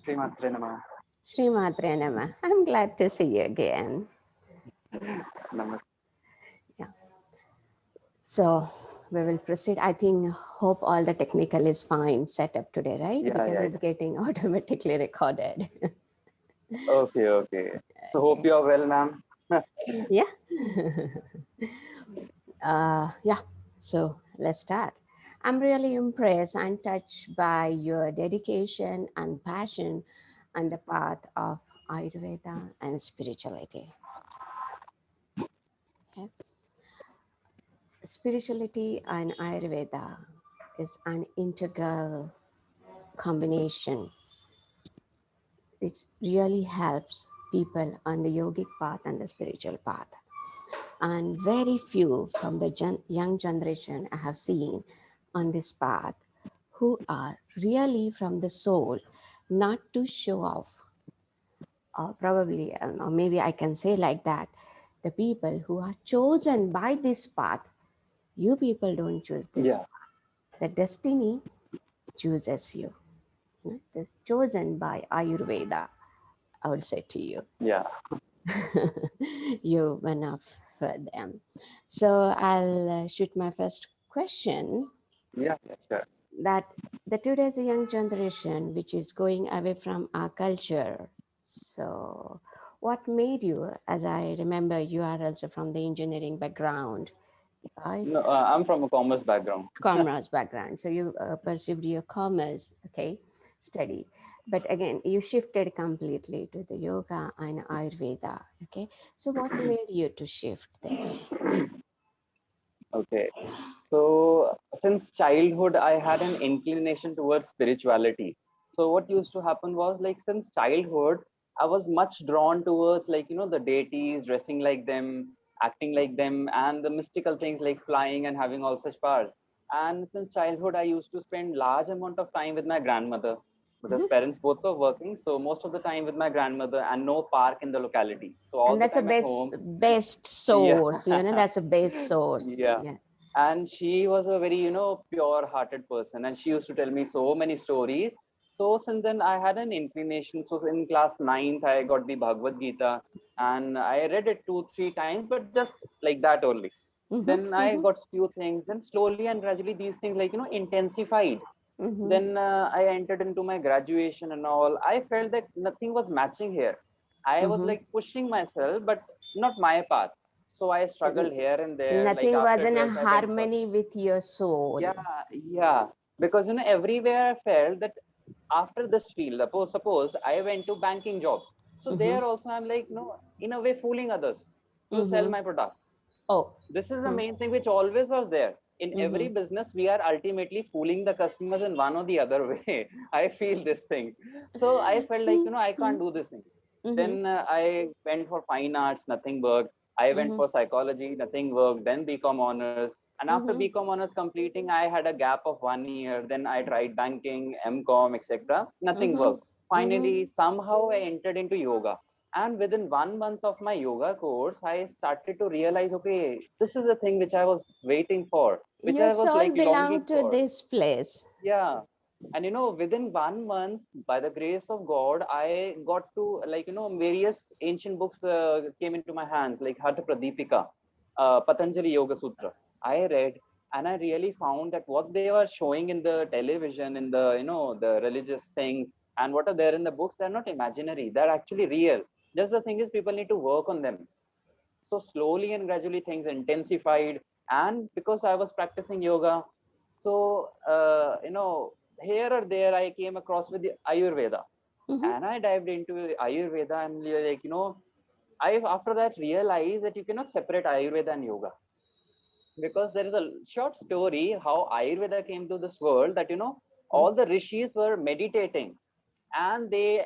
Sri Matre Namah. Shri Matre Namah. I'm glad to see you again. Namaste. Yeah. So we will proceed. I think, hope all the technical is fine set up today, right? Yeah, Because yeah, it's getting automatically recorded. yeah. Okay, okay. So hope Okay. you are well, ma'am. Yeah. Yeah. So let's start. I'm really impressed and touched by your dedication and passion on the path of Ayurveda and spirituality. Okay. Spirituality and Ayurveda is an integral combination which really helps people on the yogic path and the spiritual path. And very few from the young generation I have seen on this path who are really from the soul, not to show off, or probably, or maybe I can say like that, the people who are chosen by this path. You people don't choose this Yeah, path. The destiny chooses you. It's chosen by Ayurveda, I would say to you. yeah, You one of them. So I'll shoot my first question, yeah, yeah, sure. that the today's young generation which is going away from our culture. So what made you, as I remember you are also from the engineering background, right? No, I'm from a commerce background. Commerce background. So you pursued your commerce, okay, study. But again, you shifted completely to the yoga and Ayurveda, okay. So what made you to shift this? Okay. So since childhood, I had an inclination towards spirituality. So what used to happen was like since childhood, I was much drawn towards like, the deities, dressing like them, acting like them, and the mystical things like flying and having all such powers. And since childhood, I used to spend large amount of time with my grandmother because Mhm. parents both were working. So most of the time with my grandmother and no park in the locality. So all And the that's a time at home. best Yeah. source, that's a best source. Yeah, Yeah. and she was a very pure hearted person, and she used to tell me so many stories. So since then I had an inclination. So in class ninth I got the Bhagavad Gita, and I read it 2 3 times, but just like that only. Mm-hmm, Then I mm-hmm, got few things, then slowly and gradually these things like intensified. mm-hmm, Then I entered into my graduation and all. I felt that nothing was matching here. I was mm-hmm. like pushing myself, but not my path. So I struggled here and there. Like Nothing was after in a 12th, I went for, harmony with your soul. yeah, yeah. Because everywhere I felt that after this field, suppose I went to banking job. So Mm-hmm, there also I'm like, no, in a way fooling others to sell mm-hmm. my product. Oh. This is the Mm-hmm, main thing which always was there. In every mm-hmm, business, we are ultimately fooling the customers in one or the other way. I feel this thing. So I felt like, I can't do this thing. mm-hmm, Then I went for fine arts, nothing worked. I went mm-hmm, for psychology, nothing worked. Then BCom honors. And after mm-hmm, BCom honors completing, I had a gap of 1 year. Then I tried banking, MCom, etc. Nothing mm-hmm, worked. mm-hmm. Finally, somehow I entered into yoga, and within 1 month of my yoga course, I started to realize, okay, this is the thing which I was waiting for, which Your I was soul like belonged longing to for. this place. Yeah. And within 1 month, by the grace of God, I got to like, various ancient books came into my hands, like Hatha Pradipika, Patanjali Yoga Sutra. I read, and I really found that what they were showing in the television, in the, the religious things, and what are there in the books, they're not imaginary. They're actually real. Just the thing is, people need to work on them. So slowly and gradually things intensified. And because I was practicing yoga, so here or there I came across with the Ayurveda, Mm-hmm. and I dived into Ayurveda, and like I after that realized that you cannot separate Ayurveda and yoga, because there is a short story how Ayurveda came to this world, that all the rishis were meditating, and they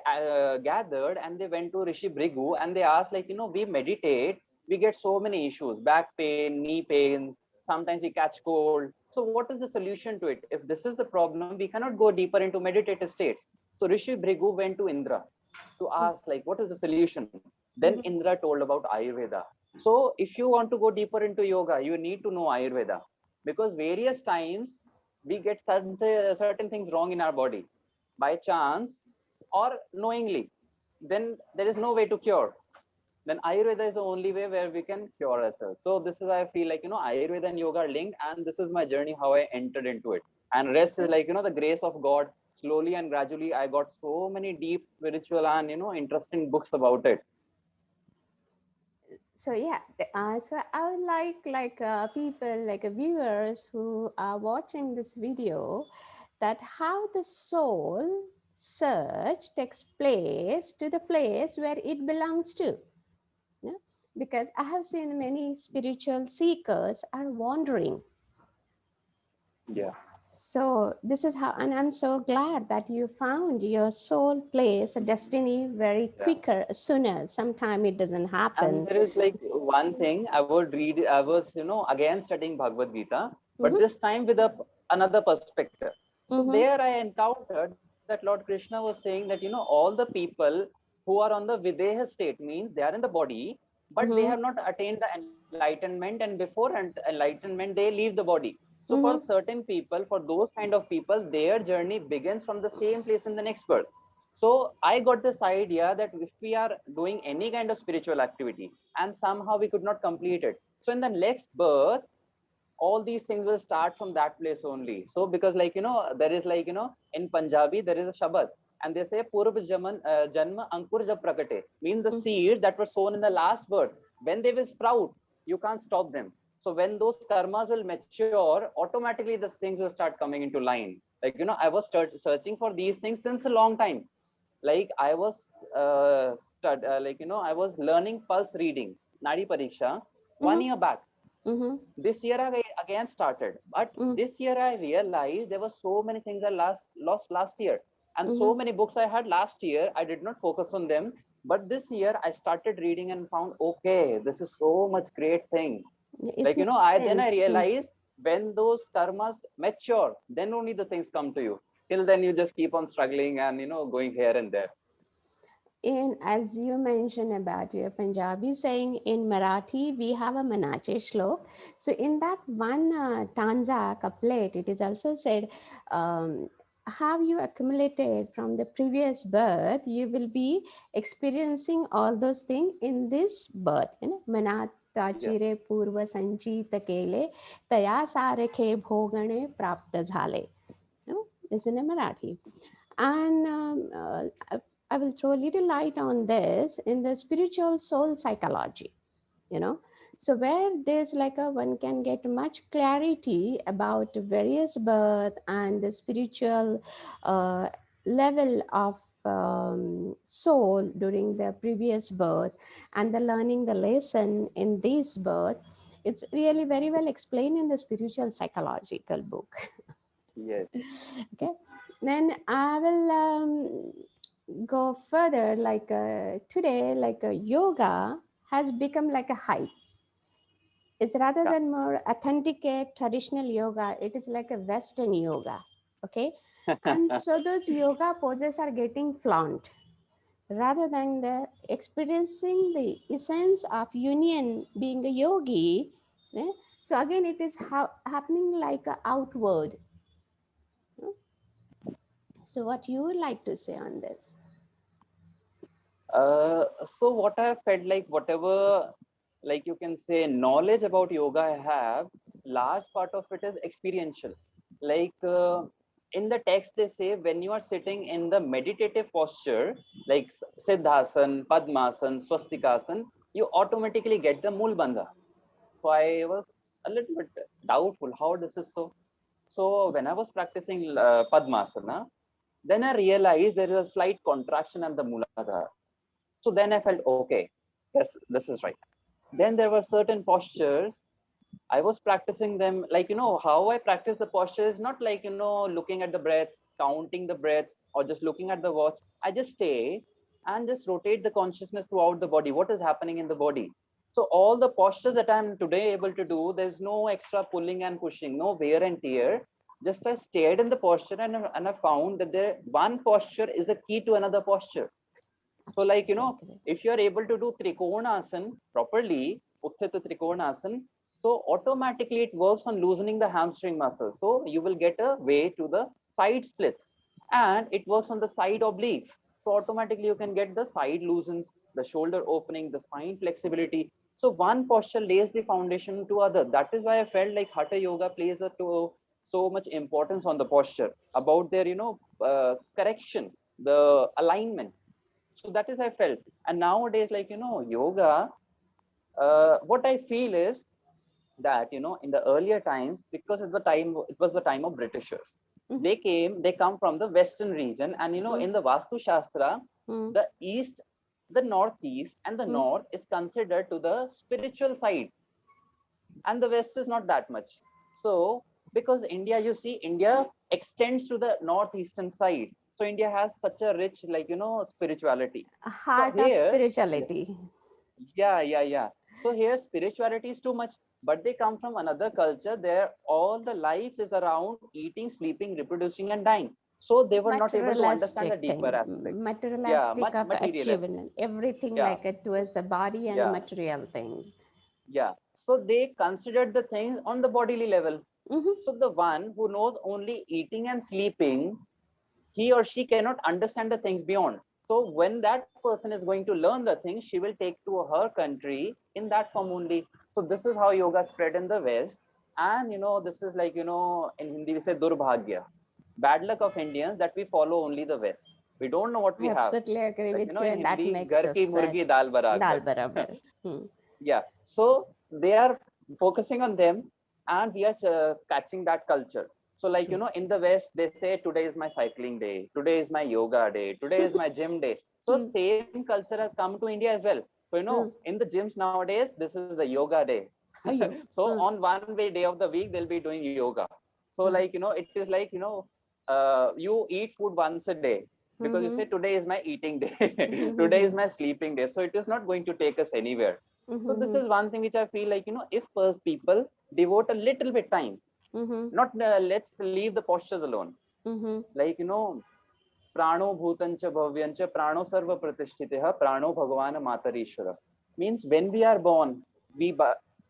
gathered and they went to Rishi Brigu, and they asked, like, we meditate, we get so many issues, back pain, knee pains, sometimes we catch cold. So what is the solution to it? If this is the problem, we cannot go deeper into meditative states. So Rishi Brigu went to Indra to ask, like, what is the solution. Then Mm-hmm. Indra told about Ayurveda. So if you want to go deeper into yoga, you need to know Ayurveda, because various times we get certain things wrong in our body by chance. or knowingly, then there is no way to cure. Then Ayurveda is the only way where we can cure ourselves. So this is, I feel like, Ayurveda and yoga are linked, and this is my journey, how I entered into it. And rest is like, the grace of God. Slowly and gradually, I got so many deep spiritual and, interesting books about it. So yeah, so I would like people like viewers who are watching this video, that how the soul search takes place to the place where it belongs to. You know? Because I have seen many spiritual seekers are wandering. Yeah. So this is how, and I'm so glad that you found your soul place, a destiny very Yeah. quicker, sooner. Sometime it doesn't And happen. there is like one thing I would read. I was, again studying Bhagavad Gita, but Mm-hmm, this time with another perspective. So mm-hmm, there I encountered that Lord Krishna was saying that, all the people who are on the Videha state, means they are in the body, but they mm-hmm, have not attained the enlightenment, and before enlightenment, they leave the body. So for mm-hmm. certain people, for those kind of people, their journey begins from the same place in the next birth. So I got this idea that if we are doing any kind of spiritual activity and somehow we could not complete it, so in the next birth, all these things will start from that place only. So because like, there is like, in Punjabi, there is a Shabad, and they say Purv Janma Ankur Jab Prakate, means the seeds that were sown in the last birth, when they will sprout, you can't stop them. So when those karmas will mature, automatically these things will start coming into line. Like, I was searching for these things since a long time. Like I was like, I was learning pulse reading, Nadi Pariksha, one Mm-hmm. year back. Mm-hmm. This year I again started, but Mm-hmm. this year I realized there were so many things I lost last year, and so Mm-hmm. many books I had last year I did not focus on them. But this year I started reading and found, okay, this is so much great thing. It Like, makes I then I sense. Mm. realized when those karmas mature, then only the things come to you. Till then you just keep on struggling and, going here and there. In as you mentioned about your Punjabi saying, in Marathi we have a Manache shlok. So in that one tanza couplet, it is also said, have you accumulated from the previous birth, you will be experiencing all those things in this birth. You know, manat Yeah. चिरे पूर्व संचित केले तया सारखे भोगणे प्राप्त झाले. No, is in a Marathi. And I will throw a little light on this in the spiritual soul psychology, you know. So where there's like a one can get much clarity about various birth and the spiritual level of soul during the previous birth, and the learning the lesson in this birth. It's really very well explained in the spiritual psychological book. Yes. Okay, then I will go further. Like today, like yoga has become like a hype. It's rather Yeah. than more authenticate traditional yoga, it is like a Western yoga. Okay, and so those yoga poses are getting flaunted rather than the experiencing the essence of union being a yogi. eh, So again, it is happening like a outward. eh. So what you would like to say on this? So what I felt like, whatever, like you can say, knowledge about yoga I have, large part of it is experiential. Like in the text, they say when you are sitting in the meditative posture, like Siddhasan, Padmasan, Swastikasan, you automatically get the Mool Bandha. So I was a little bit doubtful how this is so. So when I was practicing Padmasana, then I realized there is a slight contraction at the Mooladhara. So then I felt, okay, yes, this is right. Then there were certain postures. I was practicing them, like, how I practice the posture is not like, looking at the breaths, counting the breaths, or just looking at the watch. I just stay and just rotate the consciousness throughout the body. What is happening in the body? So all the postures that I'm today able to do, there's no extra pulling and pushing, no wear and tear. Just I stayed in the posture, and I found that there one posture is a key to another posture. So like, Absolutely agree. if you are able to do Trikonasana properly, Utthita Trikonasana, so automatically it works on loosening the hamstring muscle. So you will get a way to the side splits, and it works on the side obliques. So automatically you can get the side loosens, the shoulder opening, the spine flexibility. So one posture lays the foundation to other. That is why I felt like Hatha Yoga plays so much importance on the posture, about their, correction, the alignment. So that is I felt. And nowadays, like, yoga, what I feel is that, in the earlier times, because it was the time of Britishers, Mhm. they come from the western region, and Mm, in the Vastu Shastra, mm, the east, the northeast and the mm. north is considered to the spiritual side, and the west is not that much. So because India, you see, India extends to the northeastern side, so India has such a rich, like, spirituality. A So heart of here, spirituality. yeah. So here spirituality is too much, but they come from another culture. There all the life is around eating, sleeping, reproducing and dying. So they were not able to understand the Materialistic deeper thing, aspect. Yeah, materialistic much of materialistic. achievement, everything Yeah, like it so was the body and a yeah, material thing. yeah. So they considered the things on the bodily level. Mm-hmm. So the one who knows only eating and sleeping, he or she cannot understand the things beyond. So when that person is going to learn the things, she will take to her country in that form only. So this is how yoga spread in the West. And this is like, in Hindi we say Durbhagya, bad luck of Indians, that we follow only the West. We don't know what I we have. absolutely agree Like, with you, in and that Hindi, makes Ghar us ki sad. murgi dal Dal barabar. barabar. Hmm. Yeah. So they are focusing on them, and we are catching that culture. So like, True. in the West, they say today is my cycling day, today is my yoga day, today is my gym day. So Hmm. same culture has come to India as well. So Hmm. in the gyms nowadays, this is the yoga day. Oh, you. So Hmm. on one way day of the week, they'll be doing yoga. So Hmm. like, it is like, you eat food once a day, because you Mm-hmm. say today is my eating day, today is Mm-hmm. my sleeping day. So it is not going to take us anywhere. So this Mm-hmm. is one thing which I feel like, if people devote a little bit time, Mm-hmm. not let's leave the postures alone. Mm-hmm. Like, prano bhutancha bhavyancha prano sarva pratishthitah prano bhagavan matarishwara. Means when we are born, we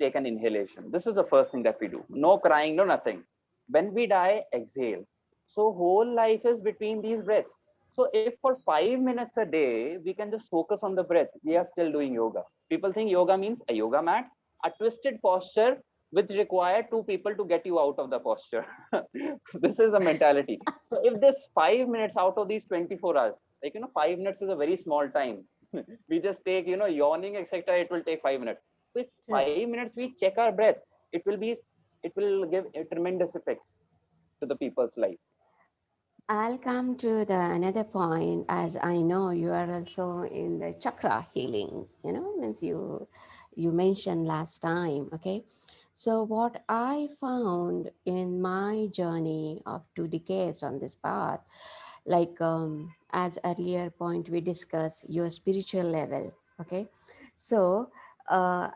take an inhalation. This is the first thing that we do. No crying, no nothing. When we die, exhale. So whole life is between these breaths. So if for 5 minutes a day we can just focus on the breath, we are still doing yoga. People think yoga means a yoga mat, a twisted posture which require two people to get you out of the posture. This is the mentality. So if this 5 minutes out of these 24 hours, like, 5 minutes is a very small time. We just take, yawning, etc. It will take 5 minutes. So if True. 5 minutes we check our breath, it will be, it will give a tremendous effects to the people's life. I'll come to the another point, as I know you are also in the chakra healing, means you mentioned last time, okay? So what I found in my journey of 2 decades on this path, like as earlier point we discussed your spiritual level, okay? So uh,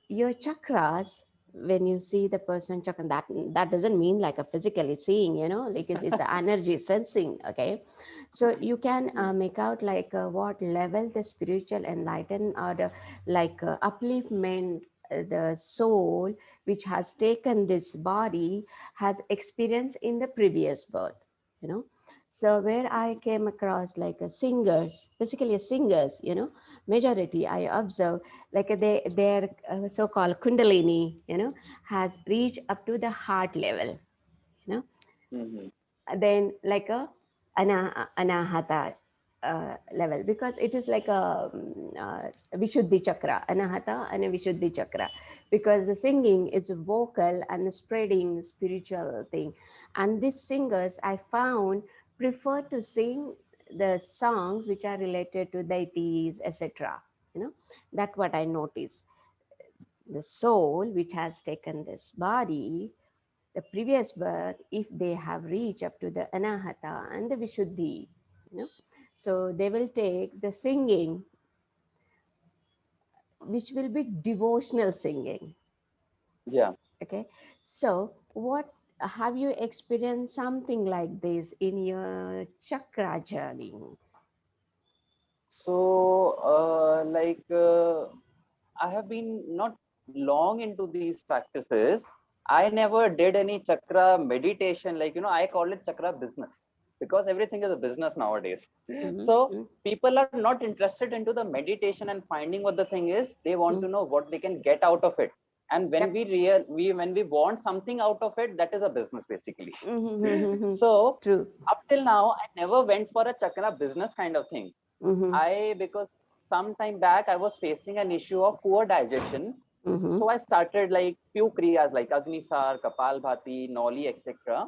your chakras, when you see the person chakra, that doesn't mean like a physically seeing, like it's an energy sensing, okay? So you can make out like what level the spiritual enlighten or the like upliftment, the soul which has taken this body has experienced in the previous birth, you know so where I came across like a singers, basically singers, majority I observe, like their so-called kundalini, has reached up to the heart level, you know Mhm. then like a anahata level, because it is like a vishuddhi chakra, anahata and a vishuddhi chakra, because the singing is vocal and spreading spiritual thing, and these singers I found prefer to sing the songs which are related to deities, etc. That what I noticed. The soul which has taken this body, the previous birth, if they have reached up to the anahata and the vishuddhi, you know, so they will take the singing, which will be devotional singing. Yeah. Okay, so what have you experienced something like this in your chakra journey? So, I have been not long into these practices. I never did any chakra meditation. Like, I call it chakra business. because everything is a business nowadays. Mhm, So mhm, people are not interested into the meditation and finding what the thing is. They want to mhm. know what they can get out of it. And when Yep. when we want something out of it, that is a business basically. Mhm, mhm, mhm. So True. up till now, I never went for a chakra business kind of thing. Mhm, Because some time back I was facing an issue of poor digestion. mhm, So I started like few kriyas like Agnisar, Kapalbhati, Noli, etc.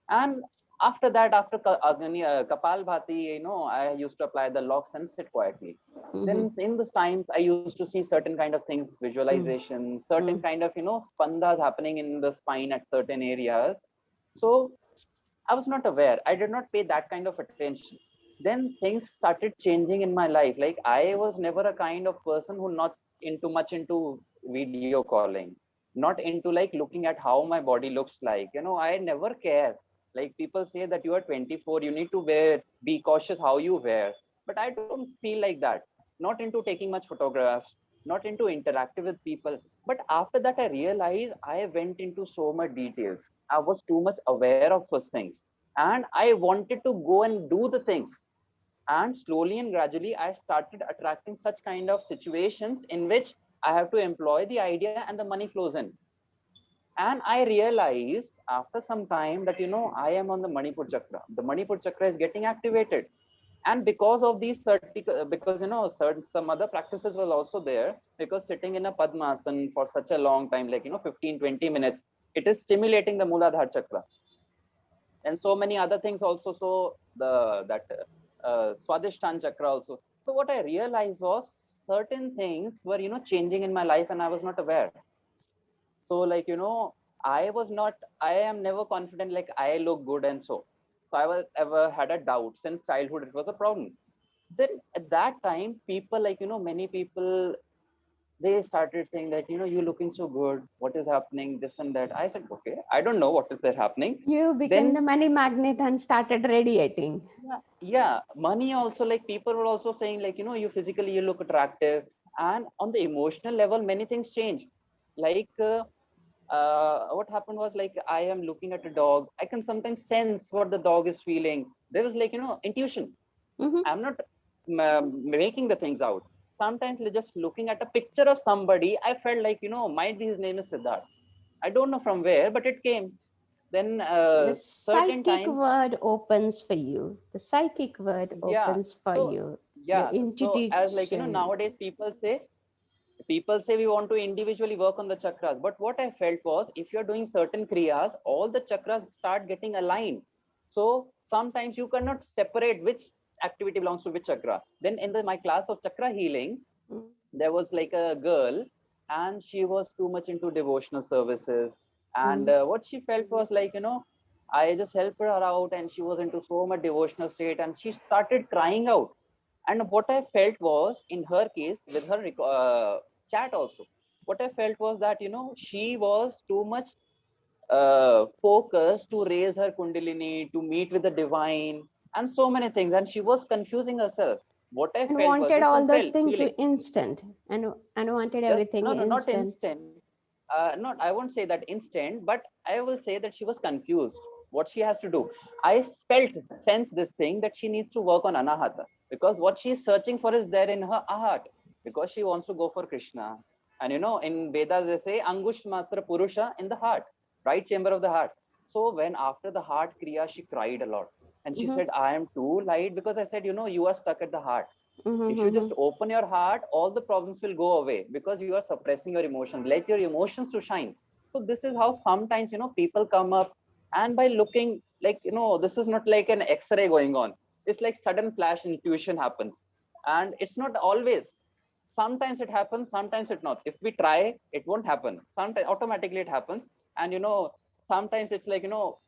And after that, after Kapalbhati, I used to apply the locks and sit quietly. mhm, Then in these times, I used to see certain kind of things, mhm, visualization, certain mhm, kind of, spandas happening in the spine at certain areas. So I was not aware. I did not pay that kind of attention. Then things started changing in my life. Like I was never a kind of person who not into much into video calling, not into like looking at how my body looks like. I never care. Like people say that you are 24, you need to be cautious how you wear. But I don't feel like that. Not into taking much photographs, not into interactive with people. But after that, I realized I went into so much details. I was too much aware of those things, and I wanted to go and do the things. And slowly and gradually, I started attracting such kind of situations in which I have to employ the idea and the money flows in. And I realized after some time that I am on the Manipur chakra. The Manipur chakra is getting activated, and because of these because certain some other practices was also there, because sitting in a padmasana for such a long time, like 15-20 minutes, it is stimulating the Muladhara chakra and so many other things also. So the that Swadhisthana chakra also. So what I realized was certain things were changing in my life and I was not aware. So like I was not, I am never confident like I look good and so I was ever had a doubt. Since childhood it was a problem. Then at that time people, like many people, they started saying that you're looking so good, what is happening, this and that. I said, okay, I don't know what is there happening. You became Then the money magnet and started radiating. yeah, money also, like people were also saying like you physically you look attractive. And on the emotional level many things change. Like what happened was, like I am looking at a dog, I can sometimes sense what the dog is feeling. There was like intuition. Mhm, I'm not making the things out. Sometimes just looking at a picture of somebody, I felt like might be his name is Siddharth. I don't know from where, but it came. Then the certain psychic times, word opens for you. The psychic word yeah. opens for So you. Your yeah, so as like intuition. nowadays people say we want to individually work on the chakras, but what I felt was if you're doing certain kriyas, all the chakras start getting aligned. So sometimes you cannot separate which activity belongs to which chakra. Then in my class of chakra healing, Mm, there was like a girl, and she was too much into devotional services. And mm, what she felt was like I just helped her out, and she was into so much devotional state, and she started crying out. And what I felt was, in her case with her chat also, what I felt was that she was too much focused to raise her kundalini, to meet with the divine, and so many things, and she was confusing herself. What I and felt was wanted just all one those things feeling. to instant, and wanted Just everything no, no, not instant. instant. Not, I won't say that instant, but I will say that she was confused what she has to do. I felt, sense this thing that she needs to work on anahata, because what she's searching for is there in her heart, because she wants to go for Krishna. And in Vedas they say angush matra purusha, in the heart, right chamber of the heart. So when after the heart kriya, she cried a lot, and she Mhm, said, I am too light, because I said, you are stuck at the heart. mhm, If you just mhm. open your heart, all the problems will go away, because you are suppressing your emotions. Let your emotions to shine. So this is how sometimes people come up, and by looking, like this is not like an x-ray going on. It's like sudden flash intuition happens. And it's not always. Sometimes it happens, sometimes it not. If we try, it won't happen. Sometimes automatically it happens. And sometimes it's like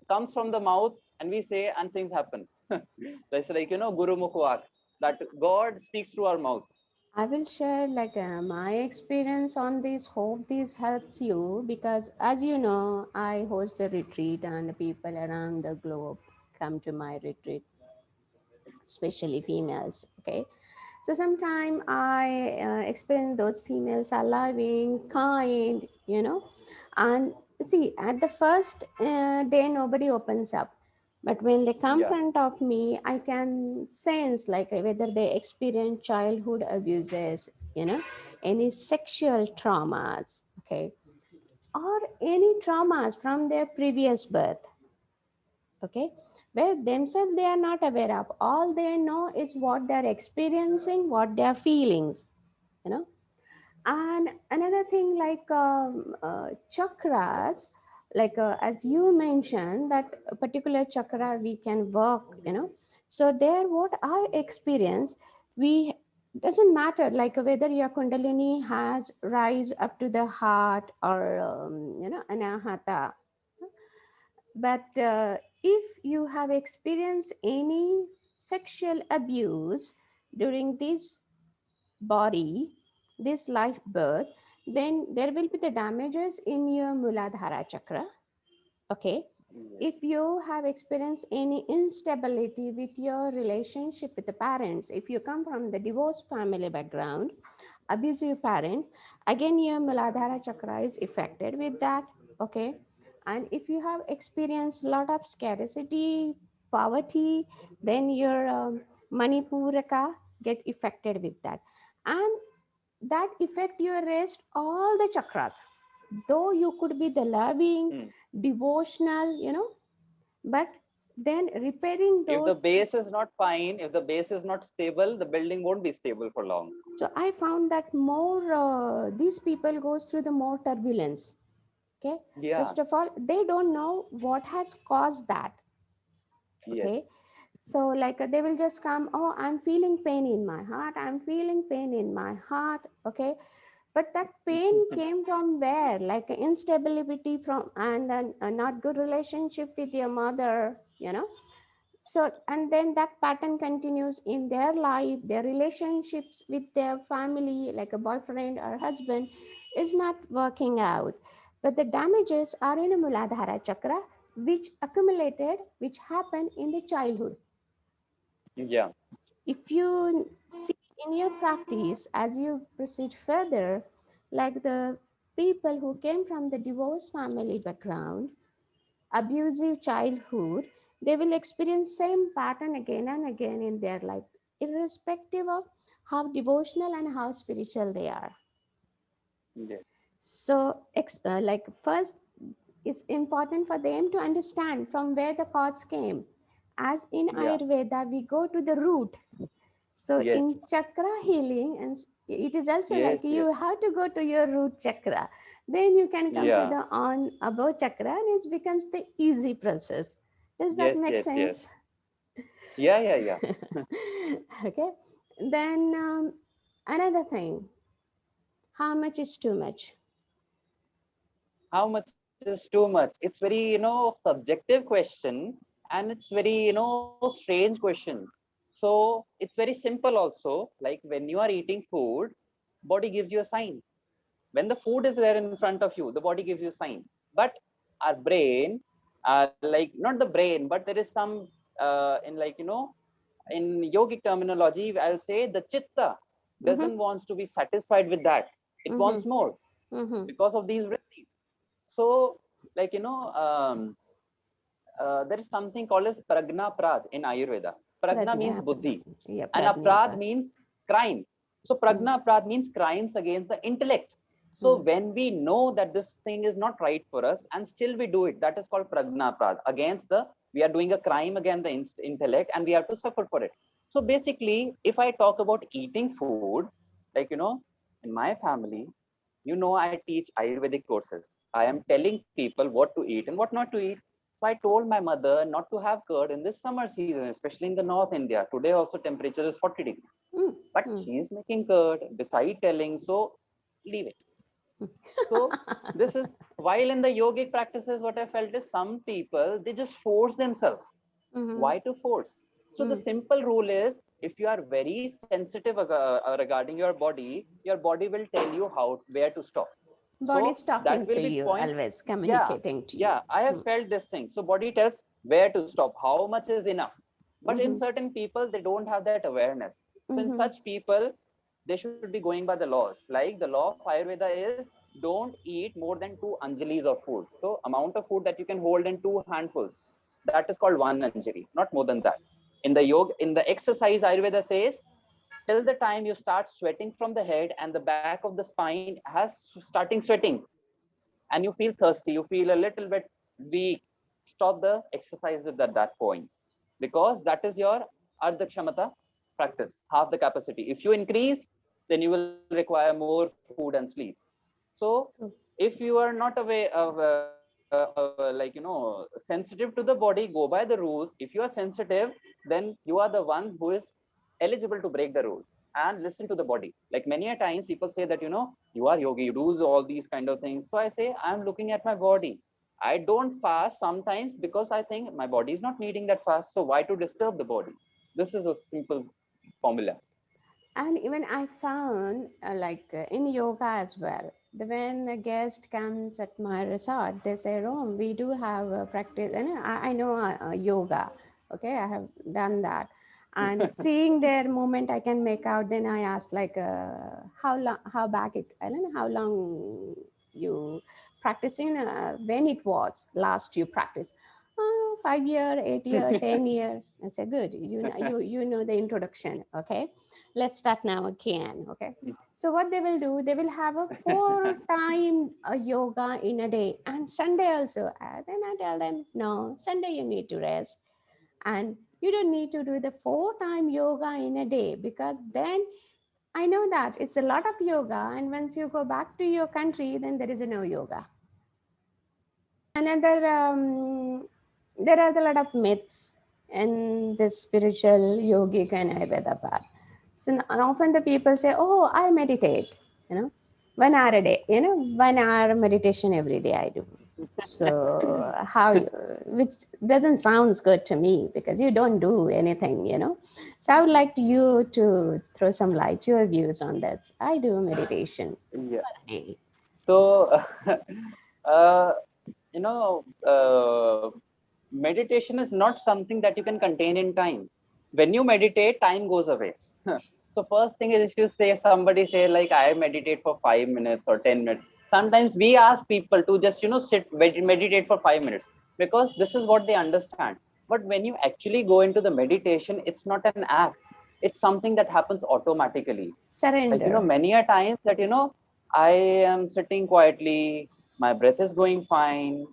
comes from the mouth, and we say and things happen. That's like Guru Mukhwak, that God speaks through our mouth. I will share like my experience on this. Hope this helps you because, as you know, I host a retreat and people around the globe come to my retreat, especially females. Okay, so sometimes I experience those females are loving, kind, and see at the first day nobody opens up, But when they come Yeah. front of me, I can sense like whether they experience childhood abuses, you know, any sexual traumas, okay, or any traumas from their previous birth, okay, where themselves they are not aware of. All they know is what they're experiencing, what their feelings, you know. And another thing, like chakras, like as you mentioned, that a particular chakra we can work, you know. So there, what I experience, we doesn't matter like whether your kundalini has rise up to the heart or you know, anahata. But if you have experienced any sexual abuse during this body, this life birth, then there will be the damages in your Muladhara chakra. Okay. Yes. If you have experienced any instability with your relationship with the parents, if you come from the divorced family background, abusive parent, again your Muladhara chakra is affected with that. Okay. And if you have experienced lot of scarcity, poverty, then your Manipuraka get affected with that. And that affect your rest all the chakras, though you could be the loving, Hmm. devotional, you know, but then repairing If those. the base is not fine, if the base is not stable, the building won't be stable for long. So I found that more these people goes through the more turbulence. Okay, Yeah. first of all they don't know what has caused that. Yes. Okay, so like they will just come, oh, I'm feeling pain in my heart, I'm feeling pain in my heart. Okay, but that pain came from where? Like instability from, and then a not good relationship with your mother, you know. So and then that pattern continues in their life, their relationships with their family, like a boyfriend or husband is not working out, but the damages are in a Muladhara chakra, which accumulated, which happened in the childhood. Yeah. If you see in your practice as you proceed further, like the people who came from the divorced family background, abusive childhood, they will experience same pattern again and again in their life, irrespective of how devotional and how spiritual they are. Yes. So like first, it's important for them to understand from where the cause came. As in Yeah. Ayurveda, we go to the root. So Yes. in chakra healing, and it is also Yes. like Yes. you have to go to your root chakra. Then you can come to Yeah. the on above chakra, and it becomes the easy process. Does that Yes. make Yes. Yes. sense? Yeah. Yeah. Yeah. Okay. Then another thing, how much is too much? How much is too much? It's very, subjective question, and it's very, strange question. So it's very simple also. Like when you are eating food, body gives you a sign. When the food is there in front of you, the body gives you a sign. But our brain, like not the brain, but there is some in like in yogic terminology, I'll say the chitta Mm-hmm. doesn't wants to be satisfied with that. It Mm-hmm. wants more Mm-hmm. because of these vrittis. So, like there is something called as pragna prad in Ayurveda. Pragna means Pradnya. buddhi, Yeah, and pradnya. aprad means crime. So Mm, pragna prad means crimes against the intellect. So mm, when we know that this thing is not right for us, and still we do it, that is called pragna prad. Against the, we are doing a crime against the intellect, and we have to suffer for it. So basically, if I talk about eating food, like in my family, I teach Ayurvedic courses. I am telling people what to eat and what not to eat. So I told my mother not to have curd in this summer season, especially in the North India. Today also temperature is 40 degrees. mm, But mm. she is making curd beside telling, so leave it. So this is, while in the yogic practices, what I felt is some people, they just force themselves. Mhm, Why to force? So the mm. simple rule is, if you are very sensitive regarding your body will tell you how, where to stop. Body is So that talking will to be the you, point. always Yeah, communicating to you. yeah, I have Mm, felt this thing. So body tells where to stop, how much is enough. But in mhm, certain people, they don't have that awareness. So in mhm. such people, they should be going by the laws. Like the law of Ayurveda is, don't eat more than 2 anjalis of food. So amount of food that you can hold in 2 handfuls. that is called 1 Anjali, not more than that. In the yoga, in the exercise, Ayurveda says, till the time you start sweating from the head and the back of the spine has starting sweating, and you feel thirsty, you feel a little bit weak, stop the exercises at that point, because that is your ardha kshamata practice, half the capacity. If you increase, then you will require more food and sleep. So if you are not aware of sensitive to the body, go by the rules. If you are sensitive, then you are the one who is eligible to break the rules and listen to the body. Like many a times people say that, you are yogi, you do all these kind of things. So I say, I'm looking at my body. I don't fast sometimes because I think my body is not needing that fast. So why to disturb the body? This is a simple formula. And even I found in yoga as well, when a guest comes at my resort, they say, Rom, we do have a practice, and I know yoga. Okay, I have done that. And seeing their movement, I can make out. Then I ask, how long, how back it, I don't know how long you practicing, when it was last you practiced. 5 year, 8 year, 10 year. I said, good. You know the introduction. Okay, let's start now again. Okay, so what they will do, they will have a 4 time yoga in a day, and Sunday also. Then I tell them, no, Sunday you need to rest, and you don't need to do the 4 time yoga in a day, because then I know that it's a lot of yoga, and once you go back to your country, then there is no yoga. Another, there are a lot of myths in this spiritual yogic and Ayurveda path. So often the people say, "Oh, I meditate," 1 hour a day, 1 hour meditation every day I do. So which doesn't sounds good to me, because you don't do anything. So I would like you to throw some light, your views on that. I do meditation Yeah. per day. So, uh, you know, uh, meditation is not something that you can contain in time. When you meditate, time goes away. So first thing is, if you say, somebody say like, I meditate for 5 minutes or 10 minutes. Sometimes we ask people to just, sit, meditate for 5 minutes, because this is what they understand. But when you actually go into the meditation, it's not an act. It's something that happens automatically. Like, Surrender. many a times that, I am sitting quietly, my breath is going fine,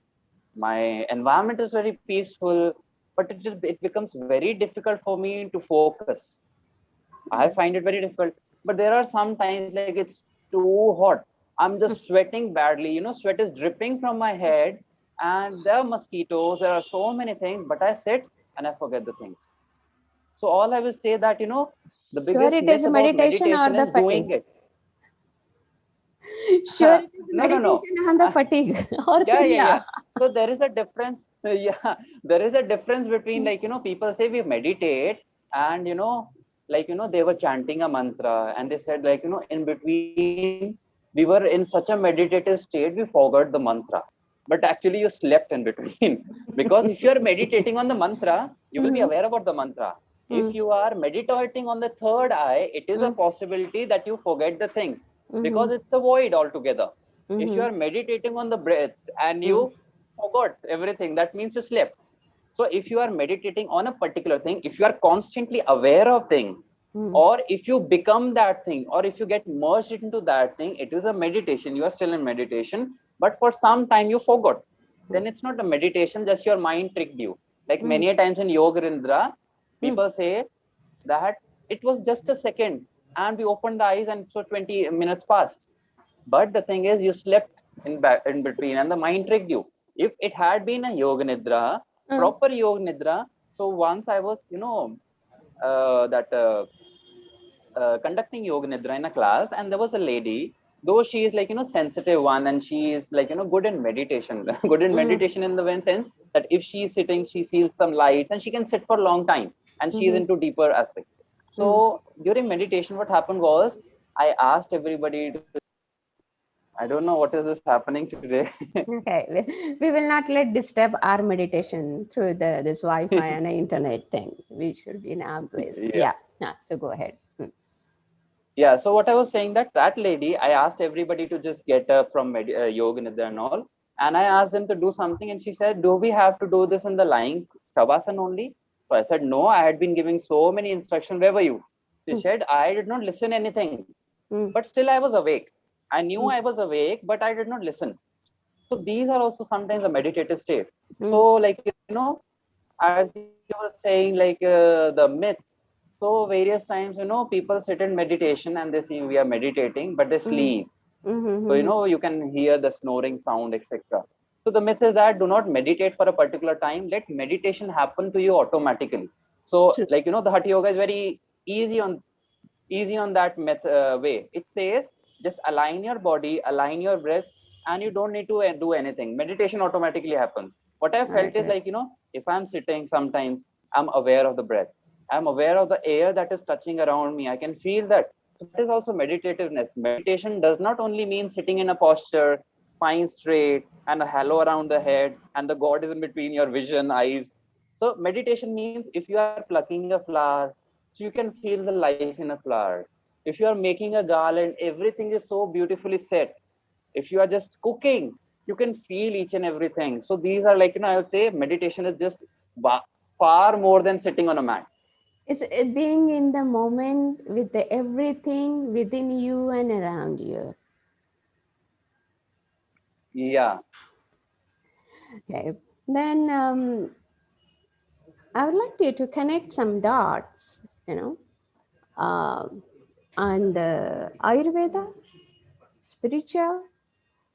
my environment is very peaceful, but it becomes very difficult for me to focus. I find it very difficult. But there are some times like it's too hot. I'm just sweating badly. Sweat is dripping from my head, and there are mosquitoes. There are so many things, but I sit and I forget the things. So all I will say that, the Sure, biggest it is myth a about meditation or meditation the is doing fatigue. it. Sure, it is No, no, no. meditation on the fatigue or Yeah, yeah, kriya. yeah. So there is a difference. Yeah, there is a difference between, like, people say we meditate, and, they were chanting a mantra, and they said, like, in between, we were in such a meditative state, we forgot the mantra. But actually, you slept in between. Because if you are meditating on the mantra, you will be Mm-hmm. aware about the mantra. If you are meditating on the third eye, it is a Mm-hmm. possibility that you forget the things, Mm-hmm. because it's the void altogether. If you Mm-hmm. are meditating on the breath and you forgot everything, that means you slept. So if you are meditating on a particular thing, if you are constantly aware of thing, Mm-hmm. or if you become that thing, or if you get merged into that thing, it is a meditation. You are still in meditation, but for some time you forgot. Then it's not a meditation, just your mind tricked you. Like Mm-hmm. many a times in Yoga Nidra, Mm-hmm. people say that it was just a second, and we opened the eyes and so 20 minutes passed. But the thing is, you slept in between, and the mind tricked you. If it had been a yoga nidra, proper yoga nidra. So once I was, that conducting yoga nidra in a class, and there was a lady. Though she is like, sensitive one, and she is like, good in meditation, good in Mm-hmm. meditation in the sense that if she is sitting, she sees some lights, and she can sit for a long time, and she is Mm-hmm. into deeper aspect. So during meditation, what happened was, I asked everybody to, I don't know what is this happening today. Okay, we will not let disturb our meditation through this Wi-Fi and internet thing. We should be in our place. Yeah. Yeah. So go ahead. Yeah. So what I was saying, that lady, I asked everybody to just get up from yoga nidra and all, and I asked them to do something, and she said, "Do we have to do this in the lying Shavasana only? So I said, no, I had been giving so many instructions. Where were you? She said, I did not listen anything, mm, but still I was awake. I knew mm, I was awake, but I did not listen. So these are also sometimes a meditative state. mm, So like, as you were saying, like the myth. So various times, people sit in meditation and they see we are meditating, but they mm, sleep. So, mm, you can hear the snoring sound, etc. So the myth is that do not meditate for a particular time. Let meditation happen to you automatically. So, true. like, the Hatha Yoga is very easy on that way. It says just align your body, align your breath, and you don't need to do anything. Meditation automatically happens. What I I felt is agree. like, if I'm sitting, sometimes I'm aware of the breath. I'm aware of the air that is touching around me. I can feel that. So that is also meditativeness. Meditation does not only mean sitting in a posture, spine straight, and a halo around the head, and the God is in between your vision, eyes. So meditation means if you are plucking a flower, so you can feel the life in a flower. If you are making a garland, everything is so beautifully set. If you are just cooking, you can feel each and everything. So these are like, I'll say meditation is just far more than sitting on a mat. It's being in the moment with the everything within you and around you. Yeah. Okay. Then I would like you to connect some dots, um, on the Ayurveda, spiritual,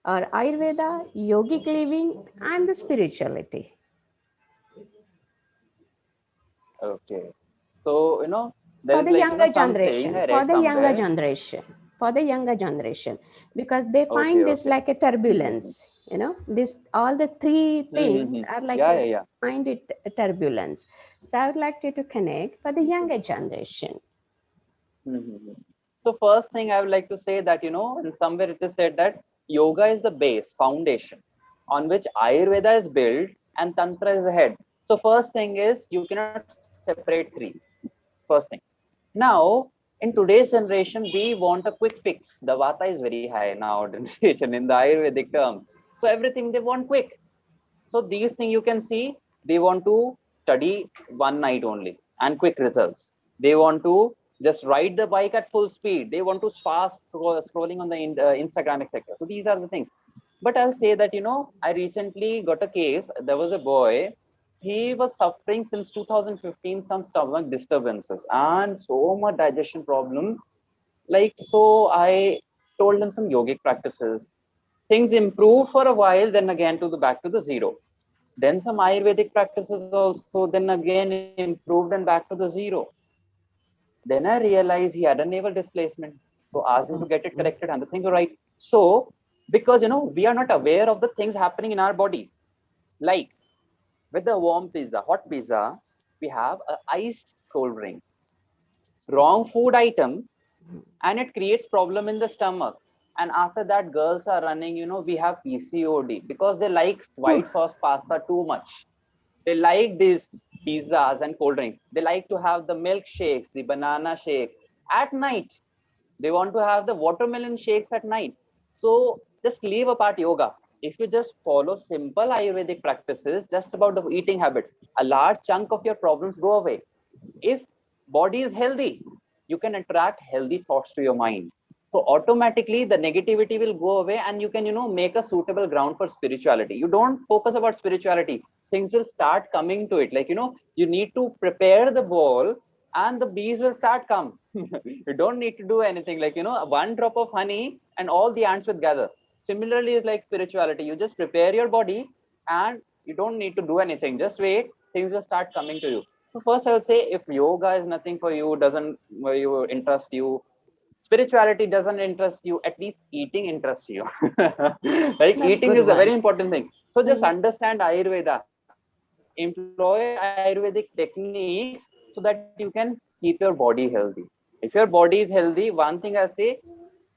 or Ayurveda, yogic living, and the spirituality. Okay. So, there For is the like, younger some saying generation, I for read the younger somewhere. generation, for the younger generation, because they Okay, find this okay. like a Mm-hmm. turbulence. This all the three things Mm-hmm. are like Yeah, a yeah, yeah. find it a turbulence. So I would like you to connect for the younger generation. Mm-hmm. So first thing I would like to say that, in somewhere it is said that yoga is the base, foundation on which Ayurveda is built and Tantra is the head. So first thing is you cannot separate three. First thing. Now, in today's generation, we want a quick fix. The vata is very high now generation in the Ayurvedic terms. So everything they want quick. So these things you can see, they want to study one night only and quick results. They want to just ride the bike at full speed. They want to fast scrolling on the Instagram, etc. So these are the things. But I'll say that, I recently got a case. There was a boy. He was suffering since 2015 some stomach disturbances and so much digestion problem. Like, so I told him some yogic practices. Things improved for a while, then again to the back to the zero. Then some Ayurvedic practices also, then again improved and back to the zero. Then I realized he had a navel displacement. So asked him to get it Oh, corrected and the mm, things were right. So, because we are not aware of the things happening in our body. Like with the warm pizza, hot pizza, we have a iced cold drink. Wrong food item and it creates problem in the stomach. And after that, girls are running, we have PCOD because they like whew, white sauce pasta too much. They like these pizzas and cold drinks. They like to have the milkshakes, the banana shakes at night. They want to have the watermelon shakes at night. So just leave apart yoga. If you just follow simple Ayurvedic practices, just about the eating habits, a large chunk of your problems go away. If body is healthy, you can attract healthy thoughts to your mind. So automatically the negativity will go away and you can, make a suitable ground for spirituality. You don't focus about spirituality. Things will start coming to it. Like, you need to prepare the bowl and the bees will start come. You don't need to do anything. Like, one drop of honey and all the ants will gather. Similarly is like spirituality. You just prepare your body and you don't need to do anything. Just wait, things will start coming to you. So first I'll say if yoga is nothing for you, doesn't you interest you, spirituality doesn't interest you, at least eating interests you. Like that's eating good is a very one. important thing. So just Mm, understand Ayurveda, employ Ayurvedic techniques so that you can keep your body healthy. If your body is healthy, one thing I say,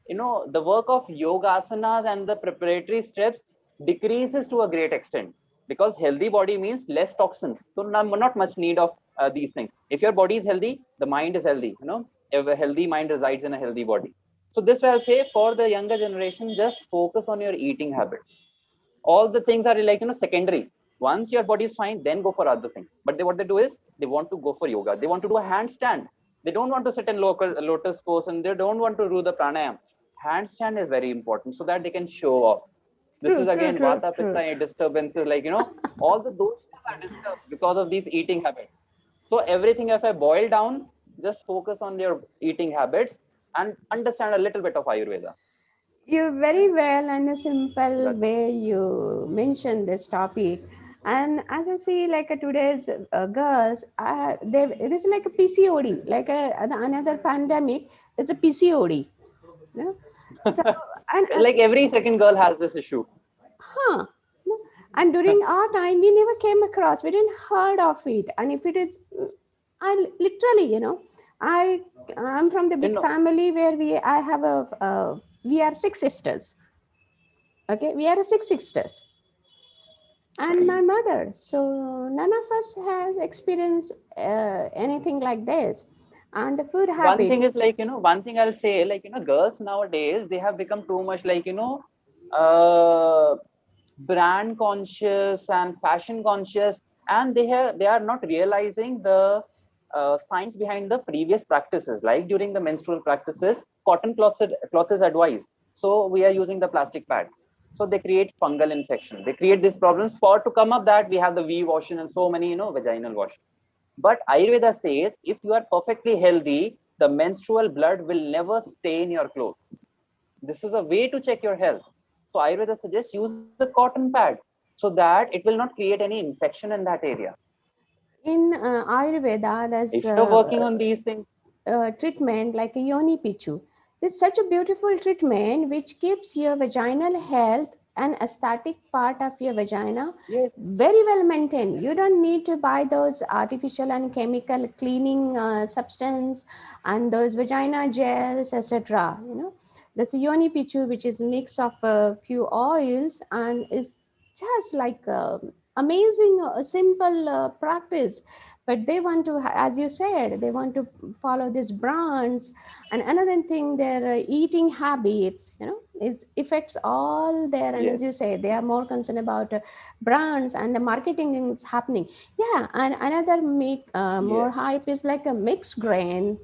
the work of yoga asanas and the preparatory steps decreases to a great extent because healthy body means less toxins. So not much need of these things. If your body is healthy, the mind is healthy. If a healthy mind resides in a healthy body. So this way I'll say for the younger generation, just focus on your eating habit. All the things are like, secondary. Once your body is fine, then go for other things. But what they do is they want to go for yoga. They want to do a handstand. They don't want to sit in lotus pose, and they don't want to do the pranayam. Handstand is very important so that they can show off. This is again vata pitta disturbances, like, you know, all the doshas are disturbed because of these eating habits. So everything, if I boil down, just focus on your eating habits and understand a little bit of Ayurveda. You very well and a simple way you mentioned this topic. And as I see, like today's girls, it is like a PCOD, like another pandemic. It's a PCOD. You know? So and Like every second girl has this issue. huh? No. And during our time, we never came across. We didn't heard of it. And if it is, I literally, you know, I'm from the big family where I have we are 6 sisters. Okay, we are 6 sisters, and my mother. So none of us has experienced anything like this. And the food habit. One thing is, like, you know, one thing I'll say, like, you know, girls nowadays, they have become too much, like, you know, brand conscious and fashion conscious, and they are not realizing the science behind the previous practices. Like during the menstrual practices, cloth is advised, so we are using the plastic pads, so they create fungal infection, they create these problems. For to come up that, we have the V washing and so many, you know, vaginal wash. But Ayurveda says if you are perfectly healthy, the menstrual blood will never stain your clothes. This is a way to check your health. So Ayurveda suggests use a cotton pad so that it will not create any infection in that area. In Ayurveda, there's If you're working on these things, treatment like a yoni pichu. It's such a beautiful treatment which keeps your vaginal health and aesthetic part of your vagina very well maintained. You don't need to buy those artificial and chemical cleaning substance and those vagina gels, etc. You know, there's a yoni pichu which is mix of a few oils and is just like amazing simple practice, but they want to, as you said, they want to follow these brands. And another thing, their eating habits, you know, is affects all their, and as you say, they are more concerned about brands and the marketing is happening. Yeah. And another make more hype is like a mixed grain,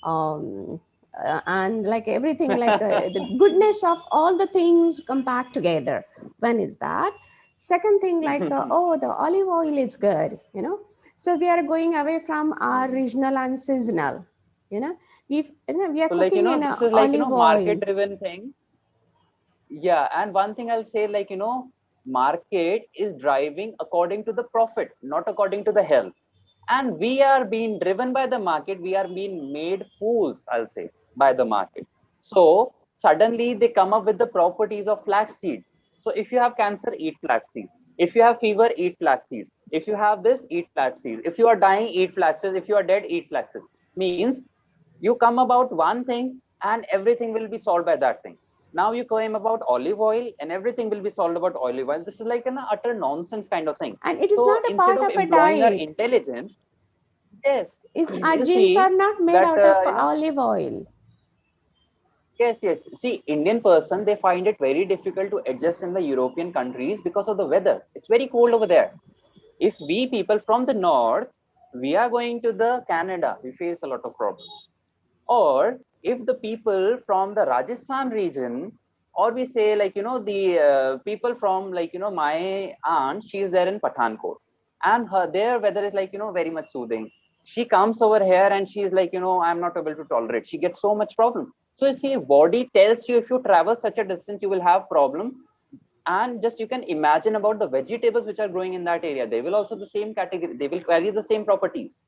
and like everything, like the goodness of all the things come back together. One is that. Second thing, like oh, the olive oil is good, you know. So we are going away from our regional and seasonal, you know. We are so, like, you cooking know, in this is like, you know, olive oil. market driven thing. Yeah, and one thing I'll say, like, you know, market is driving according to the profit, not according to the health. And we are being driven by the market. We are being made fools, I'll say, by the market. So suddenly they come up with the properties of flaxseed. So if you have cancer, eat flaxseed. If you have fever, eat flaxseed. If you have this, eat flaxseed. If you are dying, eat flaxseed. If you are dead, eat flaxseed. Means you come about one thing and everything will be solved by that thing. Now you claim about olive oil and everything will be solved about olive oil. This is like an utter nonsense kind of thing. And it is So not a instead part of of a employing our diet. intelligence, yes, Our you genes are see not made that, out of you know, olive oil. yes. See, Indian person, they find it very difficult to adjust in the European countries because of the weather. It's very cold over there. If we people from the north, we are going to the Canada, we face a lot of problems. Or if the people from the Rajasthan region, or we say, like, you know, the people from, like, you know, my aunt, she's there in Pathankot, and their weather is, like, you know, very much soothing. She comes over here and she's like, you know, I'm not able to tolerate, she gets so much problem. So you see, body tells you if you travel such a distance you will have problem. And just you can imagine about the vegetables which are growing in that area, they will also the same category, they will carry the same properties.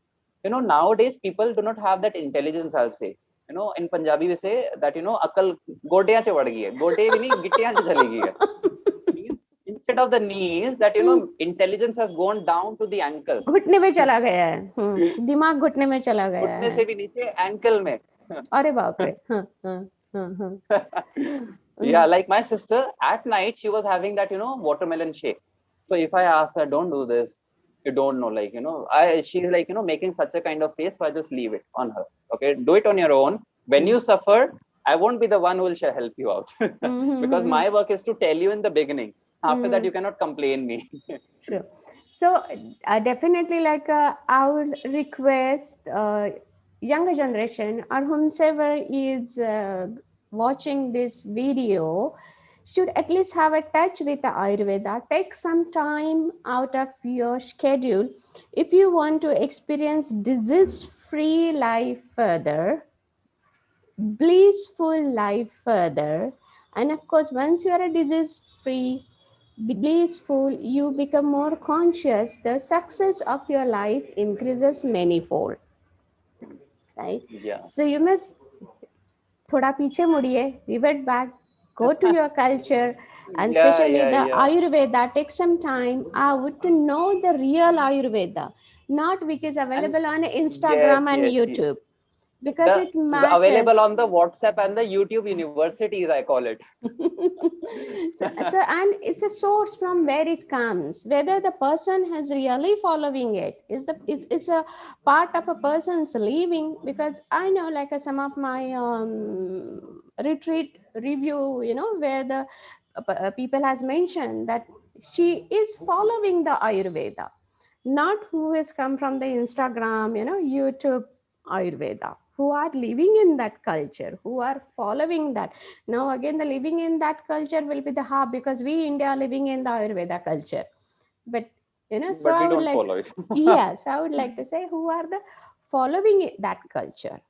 You know, nowadays people do not have that intelligence, I'll say. You know, in Punjabi we say that, you know, akal गोटियां च बढ़ गई है, गोटे भी नहीं गिट्टियां से चली गई है. Instead of the knees, that, you know, intelligence has gone down to the ankles. घुटने में चला गया है. दिमाग घुटने में चला गया है. घुटने से भी नीचे ankle में. अरे बाप रे. Yeah, like my sister, at night she was having that, you know, watermelon shake. So if I ask her, don't do this, you don't know, like, you know, she's like, you know, making such a kind of face, so I just leave it on her. Okay, do it on your own. When you suffer, I won't be the one who will help you out. Because my work is to tell you in the beginning. After that, you cannot complain me. Sure. So definitely, like I would request younger generation or whomsoever is watching this video should at least have a touch with the Ayurveda. Take some time out of your schedule if you want to experience disease-free life further, blissful life further, and of course, once you are a disease-free, blissful, you become more conscious, the success of your life increases manifold, right? Yeah. So you must thoda piche मुड़िए, revert back, go to your culture, and Yeah, especially yeah, the yeah. Ayurveda. Take some time out to know the real Ayurveda, not which is And available on yes, Instagram and yes, YouTube, because the it available matters. on the WhatsApp and the YouTube universities, I call it. So and it's a source from where it comes, whether the person has really following it is it's a part of a person's living. Because I know, like some of my retreat review, where the people has mentioned that she is following the Ayurveda, not who has come from the Instagram, YouTube Ayurveda, who are living in that culture, who are following that. Now again, the living in that culture will be the hub, because we India are living in the Ayurveda culture. But so But we I would don't like, follow it. yes, I would like to say who are the following that culture.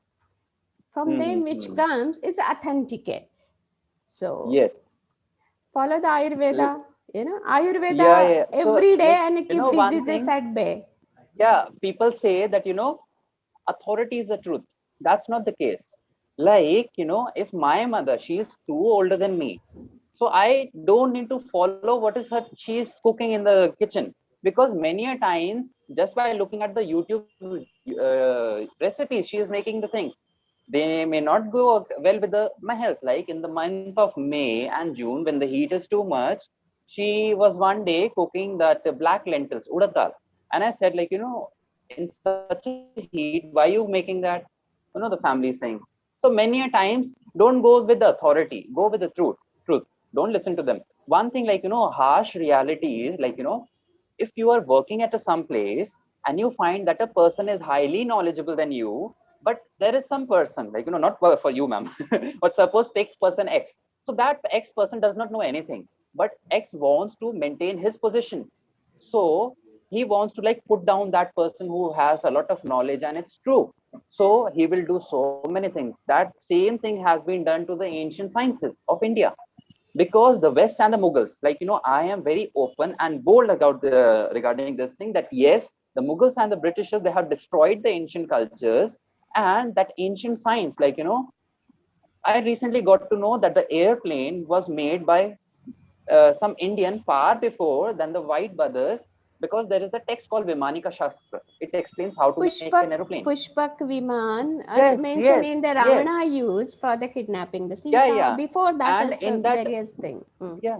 From them which Hmm. comes is authenticate. So Yes. follow the L- Ayurveda, Yeah, Ayurveda yeah. So, every day like, and you know, keep one diseases thing, at bay. yeah, people say that, authority is the truth. That's not the case. Like, if my mother, she is too older than me, so I don't need to follow what is her she's cooking in the kitchen, because many a times just by looking at the YouTube recipes, she is making the things, they may not go well with my health. Like in the month of May and June, when the heat is too much, she was one day cooking that black lentils, urad dal. And I said, like, in such a heat, why you making that? The family is saying. So many a times, don't go with the authority, go with the truth. Don't listen to them. One thing, like, harsh reality is, like, if you are working at some place and you find that a person is highly knowledgeable than you, but there is some person, like, not for you, ma'am, but suppose take person X. So that X person does not know anything, but X wants to maintain his position. So he wants to like put down that person who has a lot of knowledge and it's true. So he will do so many things. That same thing has been done to the ancient sciences of India, because the West and the Mughals, like, I am very open and bold about regarding this thing, that yes, the Mughals and the Britishers, they have destroyed the ancient cultures and that ancient science. Like, I recently got to know that the airplane was made by some Indian far before than the White brothers, because there is a text called Vimanika Shastra. It explains how to make an Pushpak aeroplane. Pushpak Viman Yes, mentioned yes, in the yes. Ravana use for the kidnapping the Yeah, Sita. yeah. Before that And also in that, various thing. Mm. yeah,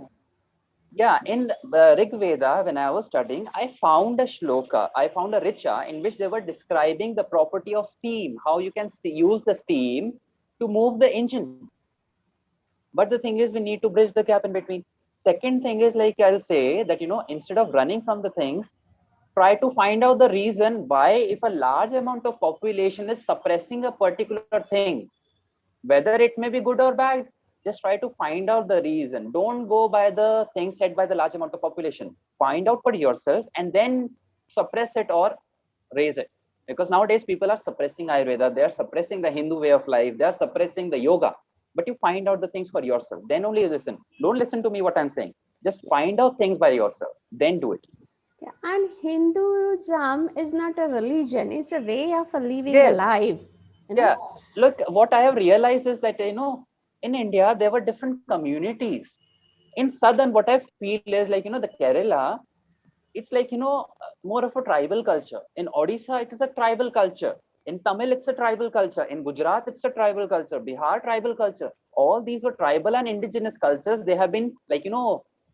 yeah, in Rig Veda, when I was studying, I found a shloka, I found a richa in which they were describing the property of steam, how you can use the steam to move the engine. But the thing is, we need to bridge the gap in between. Second thing is, like, I'll say that, instead of running from the things, try to find out the reason why, if a large amount of population is suppressing a particular thing, whether it may be good or bad, just try to find out the reason. Don't go by the things said by the large amount of population. Find out for yourself and then suppress it or raise it. Because nowadays people are suppressing Ayurveda, they are suppressing the Hindu way of life, they are suppressing the yoga. But you find out the things for yourself, then only listen. Don't listen to me what I'm saying. Just find out things by yourself, then do it. Yeah, and Hinduism is not a religion; it's a way of living a Yes. life. You know. Yeah, look, what I have realized is that, in India there were different communities. In southern, what I feel is, like, the Kerala, it's like, more of a tribal culture. In Odisha, it is a tribal culture. In Tamil, it's a tribal culture. In Gujarat, it's a tribal culture. Bihar, tribal culture. All these were tribal and indigenous cultures. They have been, like,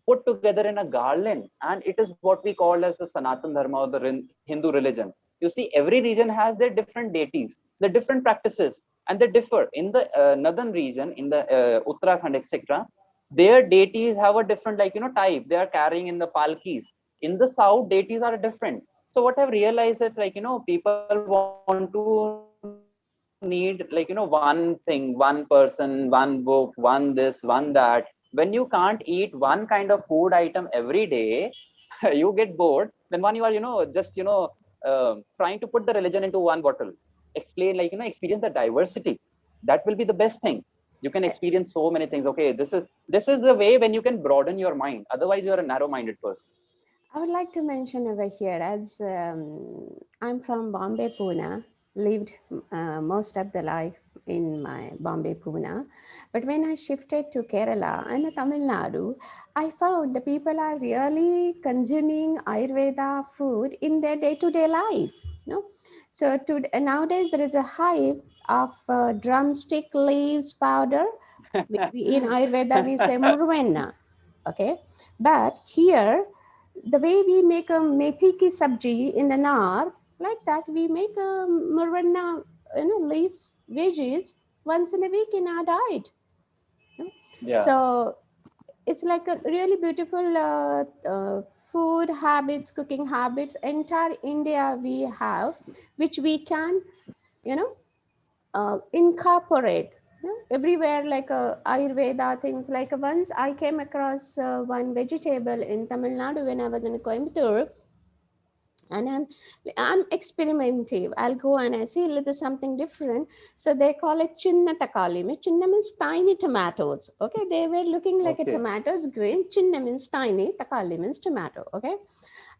put together in a garland, and it is what we call as the Sanatan Dharma, or the Hindu religion. You see, every region has their different deities, the different practices, and they differ. In the northern region, in the Uttarakhand, etc., their deities have a different, like, type. They are carrying in the palkis. In the South, deities are different. So what I've realized is like, people want to need like, one thing, one person, one book, one this, one that. When you can't eat one kind of food item every day, you get bored. Then one, you are, just, trying to put the religion into one bottle. Explain, like, experience the diversity. That will be the best thing. You can experience so many things. Okay, this is the way when you can broaden your mind. Otherwise, you're a narrow-minded person. I would like to mention over here, as I'm from Bombay, Pune, lived most of the life in my Bombay, Pune. But when I shifted to Kerala and Tamil Nadu, I found the people are really consuming Ayurveda food in their day-to-day life. You know? So nowadays there is a hype of drumstick leaves powder. In Ayurveda, we say murvenna. Okay, but here the way we make a methi ki sabji in the north, like that we make a murvanna, leaf veggies once in a week in our diet. you know. Yeah. So it's like a really beautiful food habits, cooking habits. Entire India we have, which we can, you know, incorporate. Everywhere like Ayurveda things. Like once I came across one vegetable in Tamil Nadu when I was in Coimbatore, and I'm experimentative. I'll go and I see there's something different. So they call it chinna takali. Chinna means tiny tomatoes. Okay, they were looking like a Okay. tomatoes green. Chinna means tiny, takali means tomato. Okay,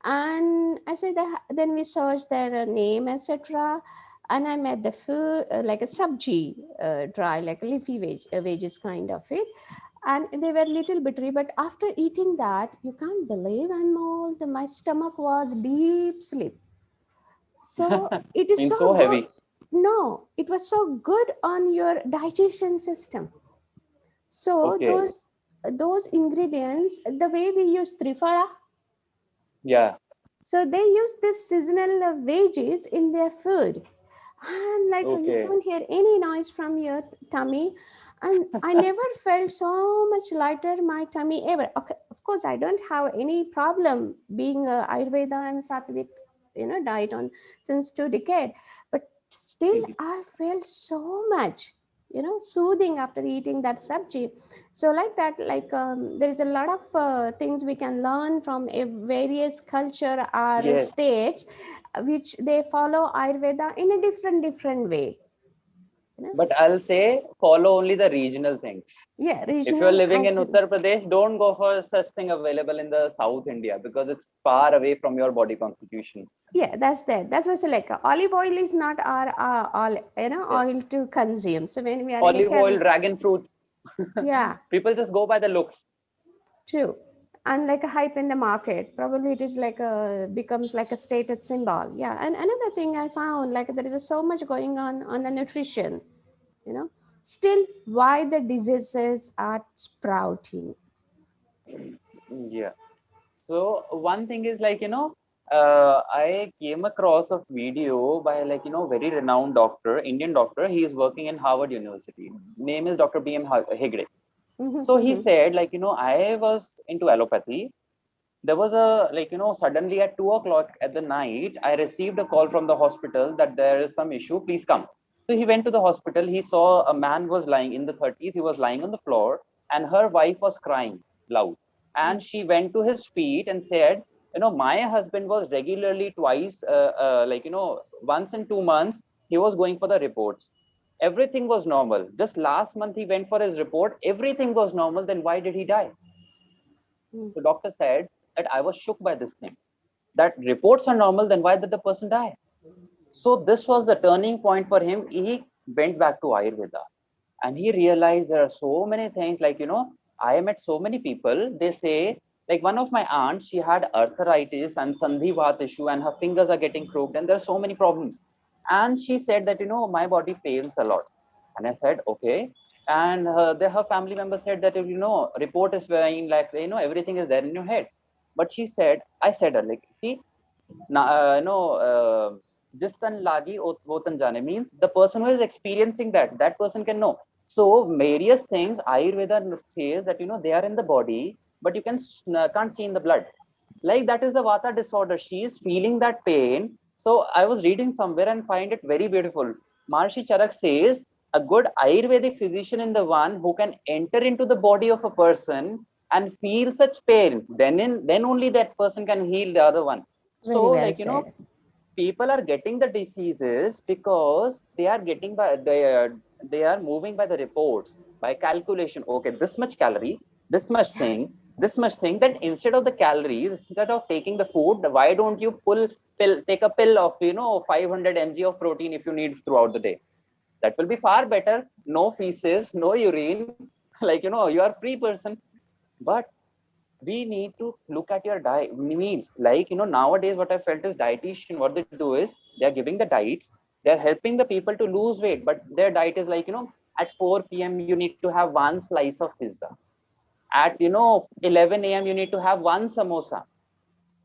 and I said that then we searched their name, etc. And I made the food like a sabji, dry, like leafy veggies kind of it, and they were little bittery. But after eating that, you can't believe, Anmol, my stomach was deep sleep. So it is Means so so good. heavy. No, it was so good on your digestion system. So Okay. those ingredients, the way we use trifala, Yeah. so they use this seasonal veggies in their food, and like you Okay. don't hear any noise from your tummy. And I never felt so much lighter my tummy ever. Okay, of course I don't have any problem being a Ayurveda and Sattvic, diet on since 2 decades, but still I felt so much, soothing after eating that sabji. So like that, like there is a lot of things we can learn from a various culture or Yes. states, which they follow Ayurveda in a different way. You know? But I'll say follow only the regional things. Yeah, If you're regional living in as Uttar Pradesh, don't go for such thing available in the South India because it's far away from your body constitution. yeah, that's that. That was like olive oil is not our all Yes. oil to consume. So when we are in a Olive oil, Kerala, dragon fruit. yeah, People just go by the looks. true. And like a hype in the market, probably it is like a becomes like a status symbol. Yeah, and another thing I found, like there is so much going on the nutrition. you know Still, why the diseases are sprouting? Yeah. So one thing is like, I came across a video by like, very renowned doctor, Indian doctor. He is working in Harvard University. Name is Dr. B.M. Hegde. So he said like, I was into allopathy. There was a like, suddenly at 2 o'clock at the night, I received a call from the hospital that there is some issue, please come. So he went to the hospital. He saw a man was lying in the 30s. He was lying on the floor and her wife was crying loud. And she went to his feet and said, my husband was regularly twice, like, once in 2 months, he was going for the reports. Everything was normal. Just last month, he went for his report. Everything was normal. Then why did he die? The doctor said that I was shook by this thing. That reports are normal, then why did the person die? So this was the turning point for him. He went back to Ayurveda and he realized there are so many things like, I met so many people. They say, like one of my aunts, she had arthritis and Sandhivat issue and her fingers are getting crooked and there are so many problems. And she said that, my body pains a lot. And I said, okay. And her family member said that, report is saying like, everything is there in your head. But she said, I said her, like, see, Jistan lagi votan jane means the person who is experiencing that person can know. So various things Ayurveda says that they are in the body, but you can't see in the blood. Like that is the vata disorder. She is feeling that pain. So I was reading somewhere and find it very beautiful. Maharishi Charak says a good Ayurvedic physician is the one who can enter into the body of a person and feel such pain. Then only that person can heal the other one. Very So well like said. people are getting the diseases because they are getting by they are moving by the reports, by calculation. Okay, this much calorie, this much thing, this much thing. That instead of the calories, instead of taking the food, why don't you take a pill of 500 mg of protein if you need throughout the day? That will be far better. No feces, no urine. Like you are free person. But we need to look at your diet meals. Like nowadays what I felt is dietitian, what they do is they are giving the diets, they are helping the people to lose weight, but their diet is like at 4 p.m. you need to have one slice of pizza, at 11 a.m. you need to have one samosa.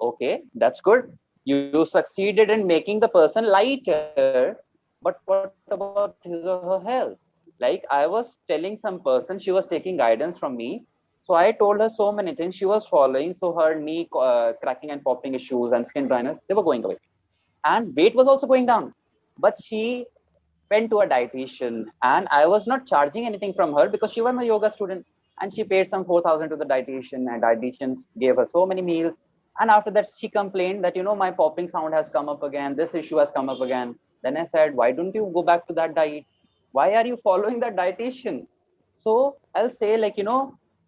Okay, that's good, you succeeded in making the person lighter, but what about his or her health? Like I was telling some person, she was taking guidance from me, so I told her so many things she was following. So her knee cracking and popping issues and skin dryness, they were going away, and weight was also going down. But she went to a dietitian, and I was not charging anything from her because she was my yoga student, and she paid some 4,000 to the dietitian, and dietitian gave her so many meals. And after that she complained that my popping sound has come up again, this issue has come up again. Then I said, why don't you go back to that diet? Why are you following that dietitian? So I'll say, like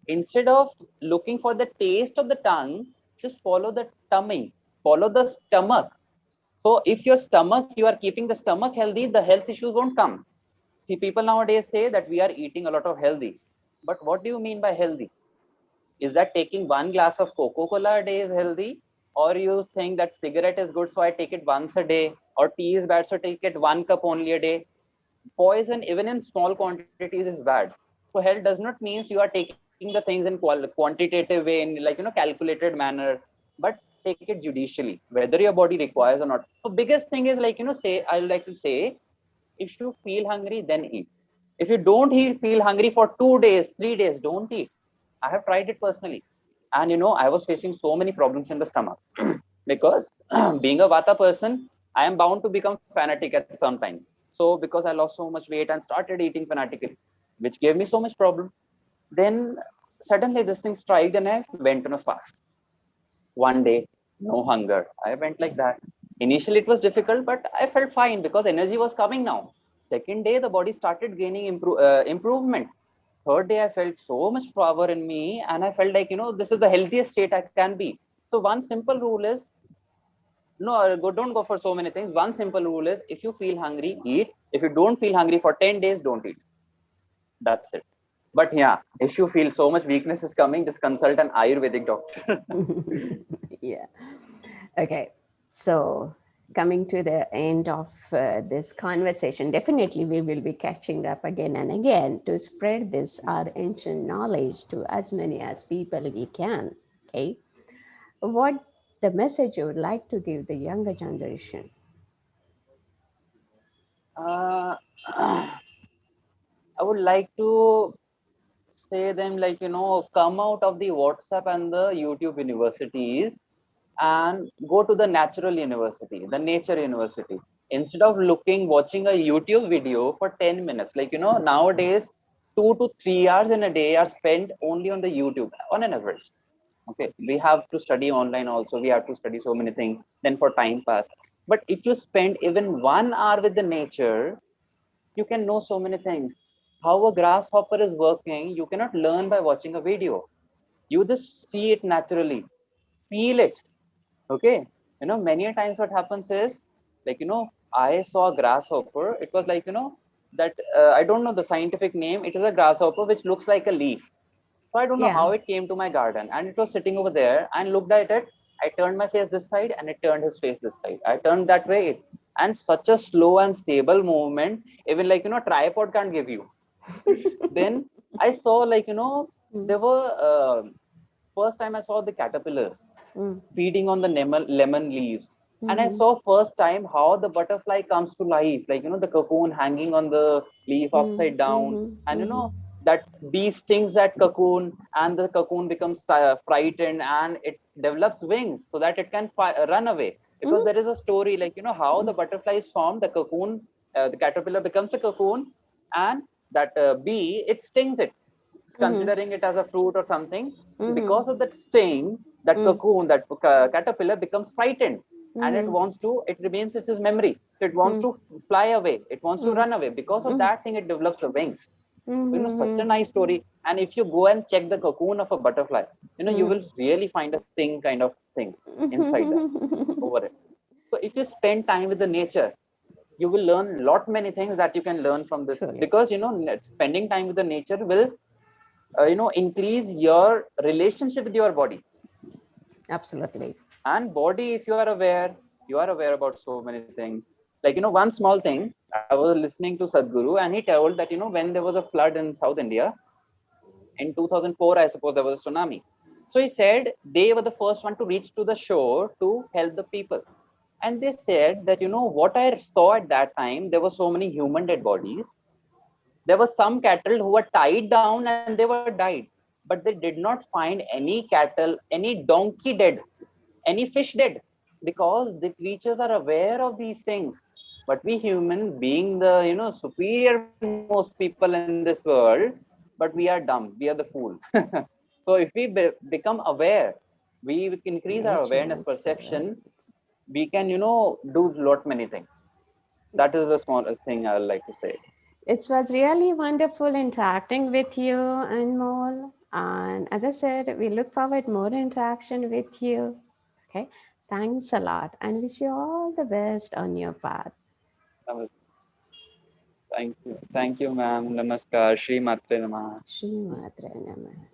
instead of looking for the taste of the tongue, just follow the tummy, follow the stomach. So if your stomach, you are keeping the stomach healthy, the health issues won't come. See, people nowadays say that we are eating a lot of healthy. But what do you mean by healthy? Is that taking one glass of Coca-Cola a day is healthy? Or you think that cigarette is good, so I take it once a day? Or tea is bad, so take it 1 cup only a day? Poison, even in small quantities, is bad. So health does not mean you are taking the things in quantitative way, in calculated manner, but take it judicially, whether your body requires or not. So biggest thing is, like say, I like to say, if you feel hungry, then eat. If you don't feel hungry for 2 days, 3 days, don't eat. I have tried it personally, and I was facing so many problems in the stomach because being a vata person, I am bound to become fanatic at some time. So because I lost so much weight and started eating fanatically, which gave me so much problem, then suddenly this thing striked and I went on a fast. One day, no hunger. I went like that. Initially, it was difficult, but I felt fine because energy was coming now. Second day, the body started gaining improvement. Third day, I felt so much power in me, and I felt like, this is the healthiest state I can be. So, one simple rule is no, don't go for so many things. One simple rule is, if you feel hungry, eat. If you don't feel hungry for 10 days, don't eat. That's it. But yeah, if you feel so much weakness is coming, just consult an Ayurvedic doctor. Yeah. Okay. So, coming to the end of this conversation, definitely we will be catching up again and again to spread this, our ancient knowledge, to as many as people we can. Okay. What the message you would like to give the younger generation? uh, I would like to say them, like come out of the WhatsApp and the YouTube universities and go to the natural university, the nature university. Instead of watching a YouTube video for 10 minutes, like nowadays 2 to 3 hours in a day are spent only on the YouTube on an average. Okay, we have to study online also, we have to study so many things then for time pass. But if you spend even 1 hour with the nature, you can know so many things. How a grasshopper is working, you cannot learn by watching a video. You just see it naturally, feel it. Okay, many a times what happens is, like I saw a grasshopper. It was like that I don't know the scientific name. It is a grasshopper which looks like a leaf. So I don't know Yeah. how it came to my garden, and it was sitting over there and looked at it. I turned my face this side and it turned his face this side. I turned that way, and such a slow and stable movement, even like tripod can't give you. Then I saw, like Mm, there were first time I saw the caterpillars mm, feeding on the lemon leaves. And I mhm, saw first time how the butterfly comes to life, like the cocoon hanging on the leaf mm, upside down. mhm, And mhm, that bee stings that cocoon, and the cocoon becomes frightened, and it develops wings so that it can run away. Because there is a story, like, you know, how the butterfly is formed. The cocoon, the caterpillar becomes a cocoon, and that bee, it stings it, considering it as a fruit or something. Because of that sting, that cocoon, that caterpillar becomes frightened, and it wants to, it remains, it's his memory, so it wants to fly away, it wants to run away. Because of that thing, it develops the wings. You know, such a nice story. And if you go and check the cocoon of a butterfly, you know, you will really find a sting kind of thing inside that, over it. So if you spend time with the nature, you will learn lot many things that you can learn from this. Truly. Because, you know, spending time with the nature will you know, increase your relationship with your body. Absolutely. And body, if you are aware, you are aware about so many things. Like, you know, one small thing, I was listening to Sadhguru, and he told that, you know, when there was a flood in South India in 2004, I suppose, there was a tsunami. So he said they were the first one to reach to the shore to help the people. And they said that, you know, what I saw at that time, there were so many human dead bodies. There were some cattle who were tied down and they were died, but they did not find any cattle, any donkey dead, any fish dead, because the creatures are aware of these things. But we human, being the, you know, superior most people in this world, but we are dumb, we are the fool. So if we become aware, we increase our Nature awareness, is so right. perception, we can, you know, do lot many things. That is the small thing I would like to say. It was really wonderful interacting with you, Anmol. And as I said, we look forward more interaction with you. Okay. Thanks a lot and wish you all the best on your path. Thank you. Thank you, ma'am. Namaskar. Shri Matre Namaha. Shri Matre Namah.